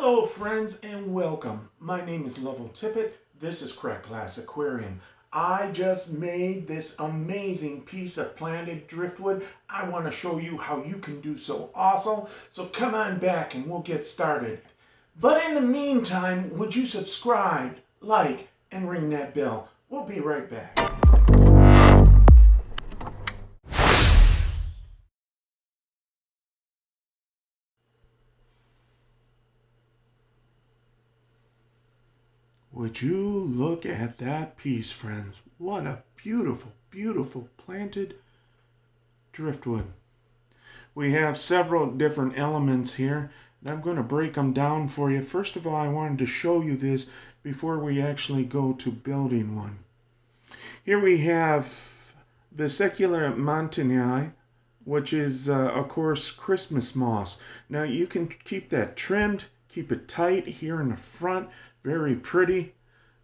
Hello friends and welcome. My name is Lovell Tippett. This is Crack Class Aquarium. I just made this amazing piece of planted driftwood. I want to show you how you can do so also. So come on back and we'll get started. But in the meantime, would you subscribe, like, and ring that bell? We'll be right back. Would you look at that piece, friends? What a beautiful, beautiful planted driftwood. We have several different elements here, and I'm going to break them down for you. First of all, I wanted to show you this before we actually go to building one. Here we have Vesicular Montani, which is, of course, Christmas moss. Now, you can keep that trimmed, keep it tight here in the front, very pretty.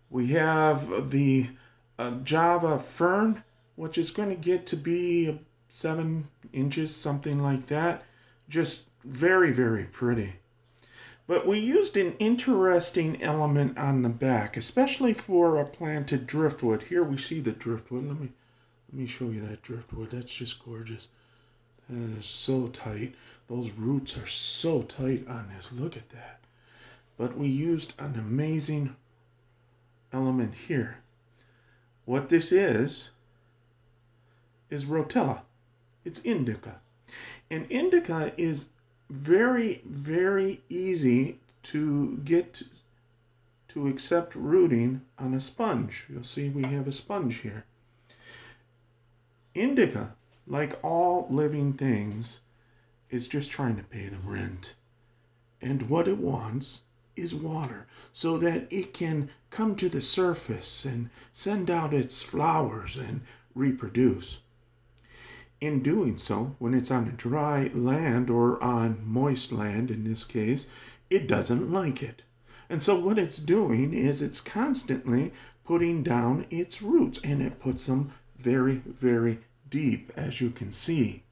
We have the Java Fern, which is going to get to be 7 inches, something like that. Just very, very pretty. But we used an interesting element on the back, especially for a planted driftwood. Here we see the driftwood. Let me show you that driftwood. That's just gorgeous. That is so tight. Those roots are so tight on this. Look at that. But we used an amazing element here. What this is Rotala. It's Indica. And Indica is very, very easy to get to accept rooting on a sponge. You'll see we have a sponge here. Indica, like all living things, is just trying to pay the rent. And what it wants is water, so that it can come to the surface and send out its flowers and reproduce. In doing so, when it's on a dry land or on moist land in this case, it doesn't like it. And so what it's doing is it's constantly putting down its roots, and it puts them very, very deep, as you can see.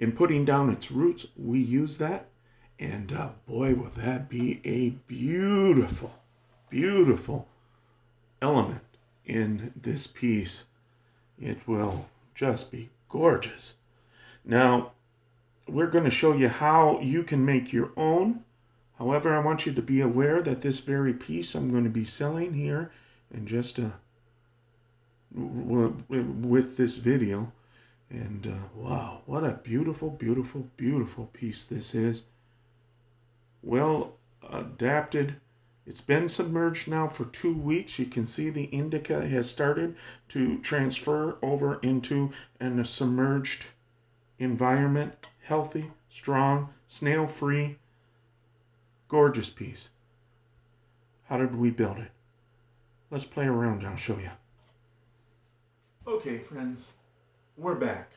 In putting down its roots, we use that, and boy, will that be a beautiful, beautiful element in this piece. It will just be gorgeous. Now, we're going to show you how you can make your own. However, I want you to be aware that this very piece I'm going to be selling here in just with this video. And wow, what a beautiful, beautiful, beautiful piece this is. Well adapted. It's been submerged now for 2 weeks. You can see the indica has started to transfer over into a submerged environment. Healthy, strong, snail-free, gorgeous piece. How did we build it? Let's play around and I'll show you. Okay, friends, we're back.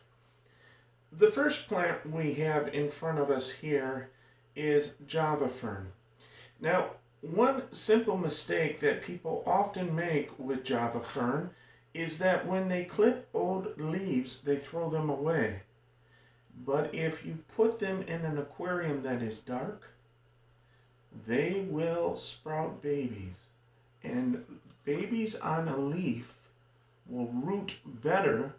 The first plant we have in front of us here is Java Fern. Now, one simple mistake that people often make with Java Fern is that when they clip old leaves, they throw them away. But if you put them in an aquarium that is dark, they will sprout babies. And babies on a leaf will root better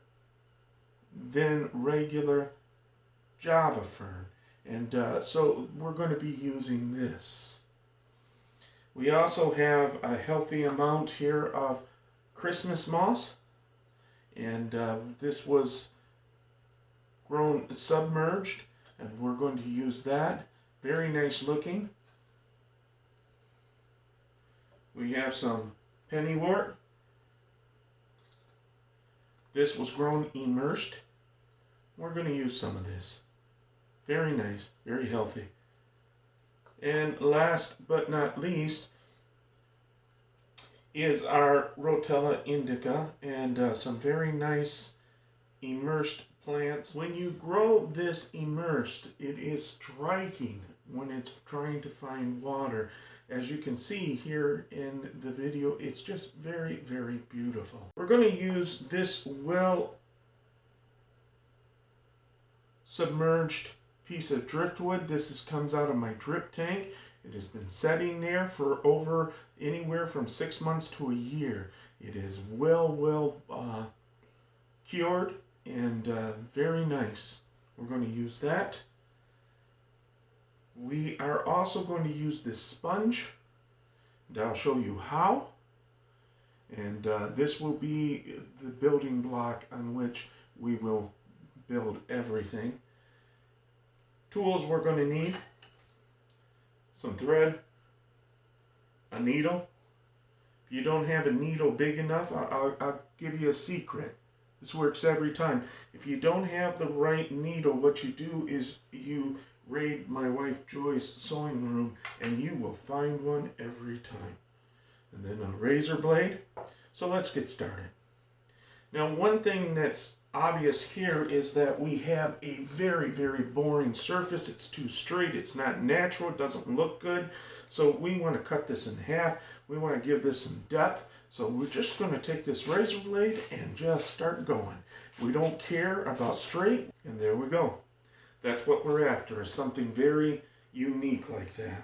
than regular Java Fern. And so we're going to be using this. We also have a healthy amount here of Christmas moss. And this was grown submerged. And we're going to use that. Very nice looking. We have some pennywort. This was grown immersed. We're going to use some of this. Very nice, very healthy. And last but not least is our Rotala Indica and some very nice immersed plants. When you grow this immersed, it is striking when it's trying to find water. As you can see here in the video, it's just very, very beautiful. We're going to use this well submerged piece of driftwood. Comes out of my drip tank. It has been setting there for over anywhere from 6 months to a year. It is well cured and very nice. We're going to use that. We are also going to use this sponge, and I'll show you how. And this will be the building block on which we will build everything. Tools we're going to need: some thread, a needle. If you don't have a needle big enough, I'll give you a secret. This works every time. If you don't have the right needle, what you do is you raid my wife Joy's sewing room and you will find one every time. And then a razor blade. So let's get started. Now, one thing that's obvious here is that we have a very boring surface. It's too straight, it's not natural, it doesn't look good. So we want to cut this in half. We want to give this some depth. So we're just going to take this razor blade and just start going. We don't care about straight, and there we go. That's what we're after, is something very unique like that.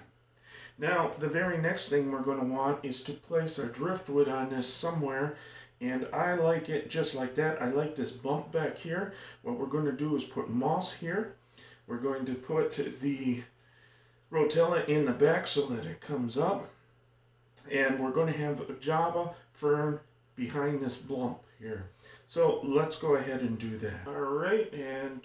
Now, the very next thing we're going to want is to place our driftwood on this somewhere. And I like it just like that. I like this bump back here. What we're going to do is put moss here. We're going to put the Rotala in the back so that it comes up. And we're going to have Java Fern behind this bump here. So let's go ahead and do that. All right, and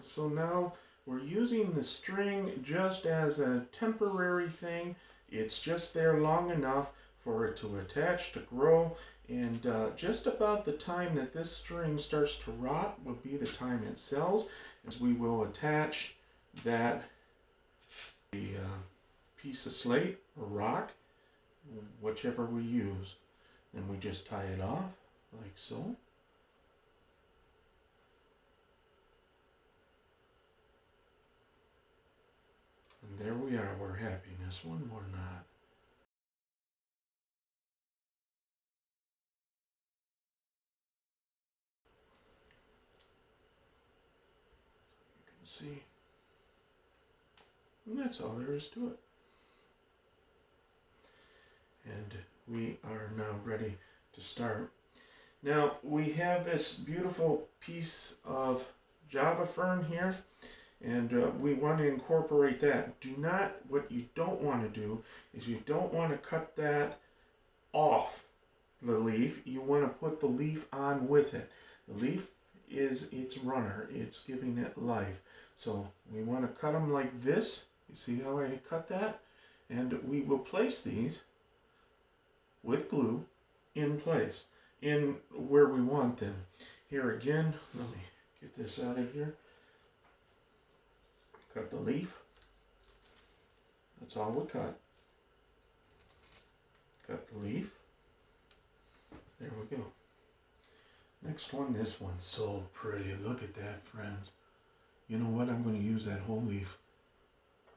so now we're using the string just as a temporary thing. It's just there long enough for it to attach, to grow. And just about the time that this string starts to rot will be the time it sells, as we will attach that piece of slate or rock, whichever we use. Then we just tie it off like so. And there we are, we're happiness. One more knot. See, and that's all there is to it. And we are now ready to start. Now we have this beautiful piece of Java Fern here, and we want to incorporate that. What you don't want to do is you don't want to cut that off the leaf. You want to put the leaf on with it. The leaf is its runner, it's giving it life. So we want to cut them like this. You see how I cut that? And we will place these with glue in place, in where we want them. Here again, let me get this out of here. Cut the leaf. That's all we cut. Cut the leaf. There we go. Next one, this one's so pretty. Look at that, friends. You know what? I'm going to use that whole leaf.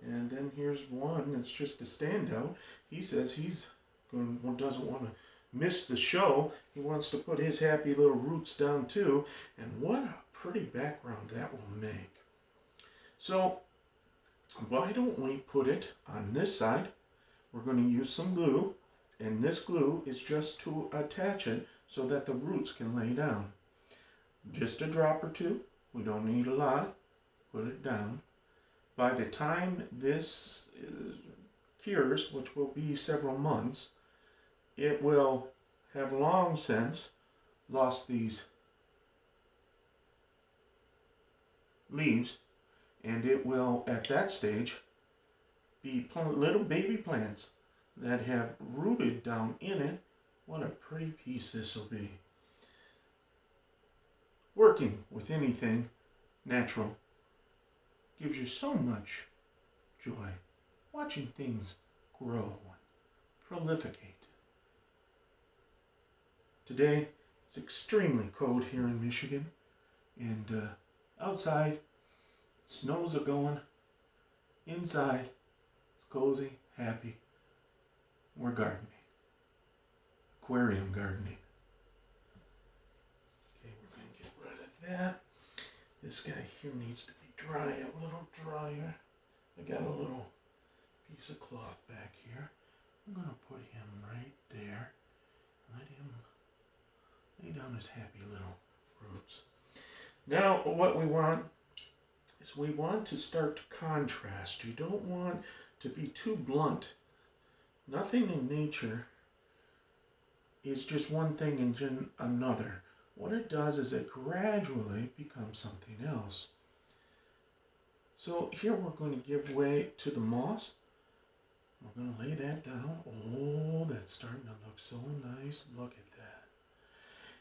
And then here's one that's just a standout. He says doesn't want to miss the show. He wants to put his happy little roots down too. And what a pretty background that will make. So why don't we put it on this side? We're going to use some glue. And this glue is just to attach it so that the roots can lay down. Just a drop or two. We don't need a lot. Put it down. By the time this cures, which will be several months, it will have long since lost these leaves, and it will, at that stage, be little baby plants that have rooted down in it. What a pretty piece this will be. Working with anything natural gives you so much joy. Watching things grow and prolificate. Today, it's extremely cold here in Michigan, and outside, snows are going. Inside, it's cozy, happy. We're gardening. Aquarium gardening. Okay, we're going to get rid of that. This guy here needs to be dry a little drier. I got a little piece of cloth back here. I'm going to put him right there. Let him lay down his happy little roots. Now what we want is we want to start to contrast. You don't want to be too blunt. Nothing in nature is just one thing and then another. What it does is it gradually becomes something else. So here we're going to give way to the moss. We're going to lay that down. Oh, that's starting to look so nice. Look at that.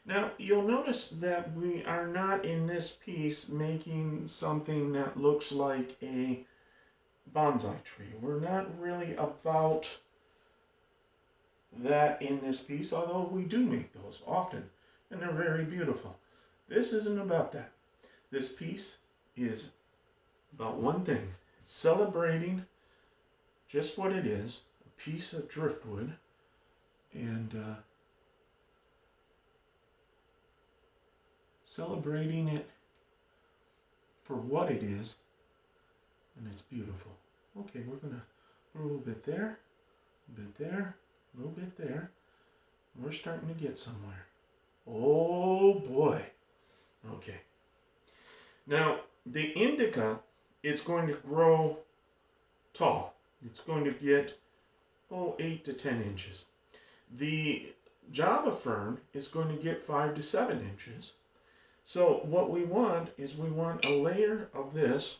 Now, you'll notice that we are not in this piece making something that looks like a bonsai tree. We're not really about that in this piece, although we do make those often, and they're very beautiful. This isn't about that. This piece is about one thing, celebrating just what it is, a piece of driftwood, and celebrating it for what it is, and it's beautiful. Okay, we're going to throw a little bit there, a bit there, a little bit there. We're starting to get somewhere. Oh boy. Okay. Now, the indica is going to grow tall. It's going to get, 8 to 10 inches. The Java fern is going to get 5 to 7 inches. So what we want is we want a layer of this,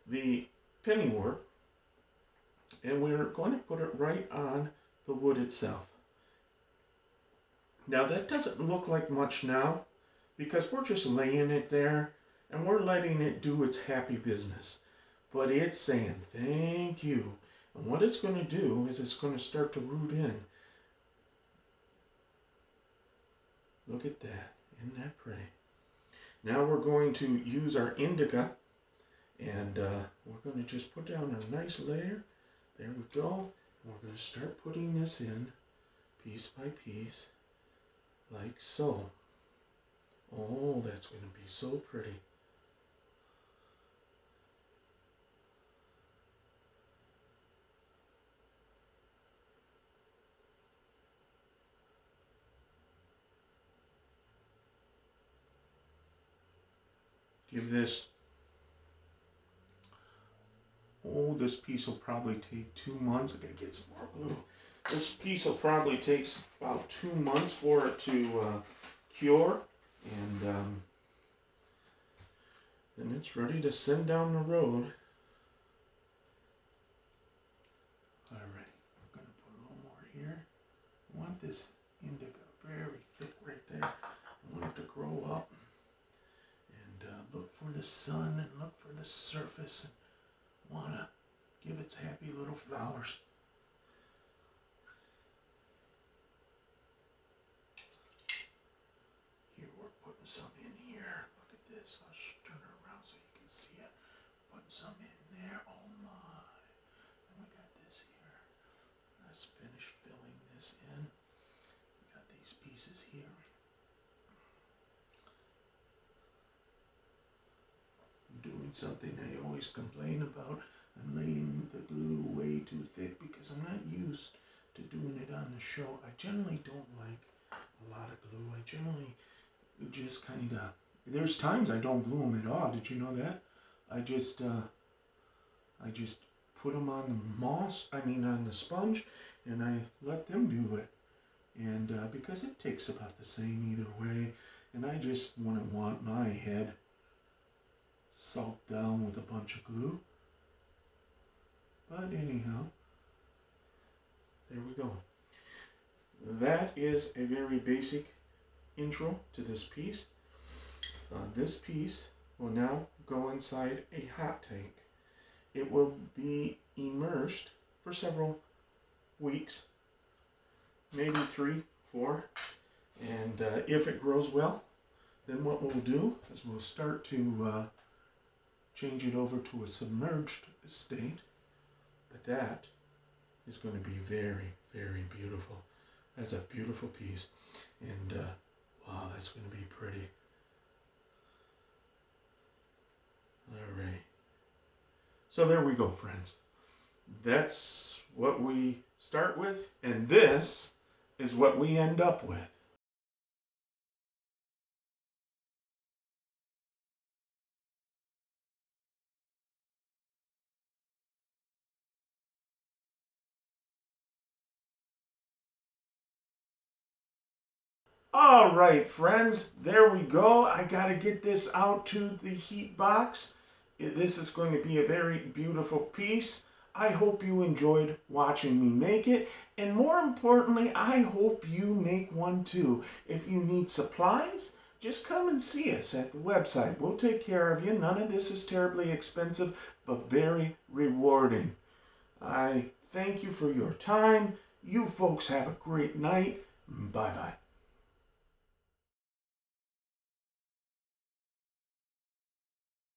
the pennywort, and we're going to put it right on the wood itself. Now that doesn't look like much now because we're just laying it there and we're letting it do its happy business. But it's saying thank you. And what it's going to do is it's going to start to root in. Look at that. Isn't that pretty? Now we're going to use our indica and we're going to just put down a nice layer. There we go. We're going to start putting this in piece by piece like so. Oh, that's going to be so pretty. Give this, this piece will probably take 2 months. I gotta get some more glue. This piece will probably take about 2 months for it to cure, and then it's ready to send down the road. All right, we're gonna put a little more here. I want this indica very thick right there. I want it to grow up. Look for the sun and look for the surface and want to give its happy little flowers. Here we're putting some in here. Look at this. I'll turn it around so you can see it. Putting some in there. Oh my. And we got this here. Let's finish filling this in. We got these pieces here. Doing something I always complain about. I'm laying the glue way too thick because I'm not used to doing it on the show. I generally don't like a lot of glue. I generally just kind of, there's times I don't glue them at all. Did you know that? I just put them on the moss, on the sponge, and I let them do it. And because it takes about the same either way, and I just wouldn't want my head soaked down with a bunch of glue. But anyhow, there we go. That is a very basic intro to this piece. This piece will now go inside a hot tank. It will be immersed for several weeks, maybe 3, 4, and if it grows well, then what we'll do is we'll start to change it over to a submerged state, but that is going to be very, very beautiful. That's a beautiful piece, and wow, that's going to be pretty. All right. So there we go, friends. That's what we start with, and this is what we end up with. All right, friends, there we go. I got to get this out to the heat box. This is going to be a very beautiful piece. I hope you enjoyed watching me make it, and more importantly, I hope you make one too. If you need supplies, just come and see us at the website. We'll take care of you. None of this is terribly expensive, but very rewarding. I thank you for your time. You folks have a great night. Bye-bye.